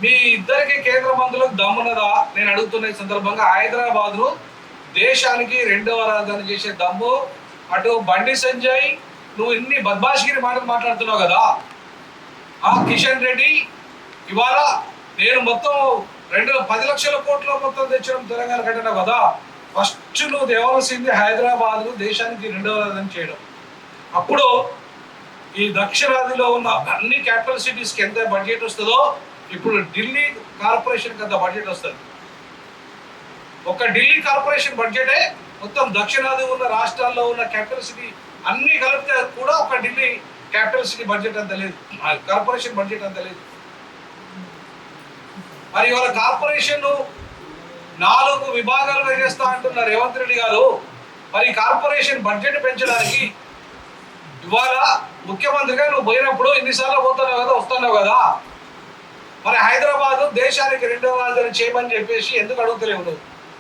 మీ ఇద్దరికి కేంద్ర మంత్రులకు దమ్మున్నదా నేను అడుగుతున్న ఈ సందర్భంగా. హైదరాబాద్ను దేశానికి రెండవ రాజధాని చేసే దమ్ము అటు బండి సంజయ్, నువ్వు ఇన్ని బద్మాషగిరి మాటలు మాట్లాడుతున్నావు కదా. కిషన్ రెడ్డి ఇవాళ నేను మొత్తం 10 లక్షల కోట్ల మొత్తం తెచ్చడం తెలంగాణ కట్టినావు కదా. ఫస్ట్ నువ్వు తేవాల్సింది హైదరాబాద్ను దేశానికి రెండవ రాజధాని చేయడం. అప్పుడు ఈ దక్షిణాదిలో ఉన్న అన్ని క్యాపిటల్ సిటీస్కి ఎంత బడ్జెట్ వస్తుందో ఇప్పుడు ఢిల్లీ కార్పొరేషన్కి అంత బడ్జెట్ వస్తుంది. ఒక ఢిల్లీ కార్పొరేషన్ బడ్జెటే మొత్తం దక్షిణాది ఉన్న రాష్ట్రాల్లో ఉన్న క్యాపిటల్ సిటీ అన్ని కలిపితే కూడా ఒక ఢిల్లీ క్యాపిటల్ సిటీ బడ్జెట్ అంత లేదు, కార్పొరేషన్ బడ్జెట్ అంత లేదు. మరి ఇవాళ కార్పొరేషన్ 4 విభాగాలుగా చేస్తా అంటున్నారు రేవంత్ రెడ్డి గారు. మరి కార్పొరేషన్ బడ్జెట్ పెంచడానికి ఇవాళ ముఖ్యమంత్రిగా నువ్వు పోయినప్పుడు ఇన్నిసార్లు పోతున్నావు కదా, వస్తున్నావు కదా. మరి హైదరాబాద్ దేశానికి రెండవ రాజధాని చేయమని చెప్పేసి ఎందుకు అడుగుతలేవు నువ్వు?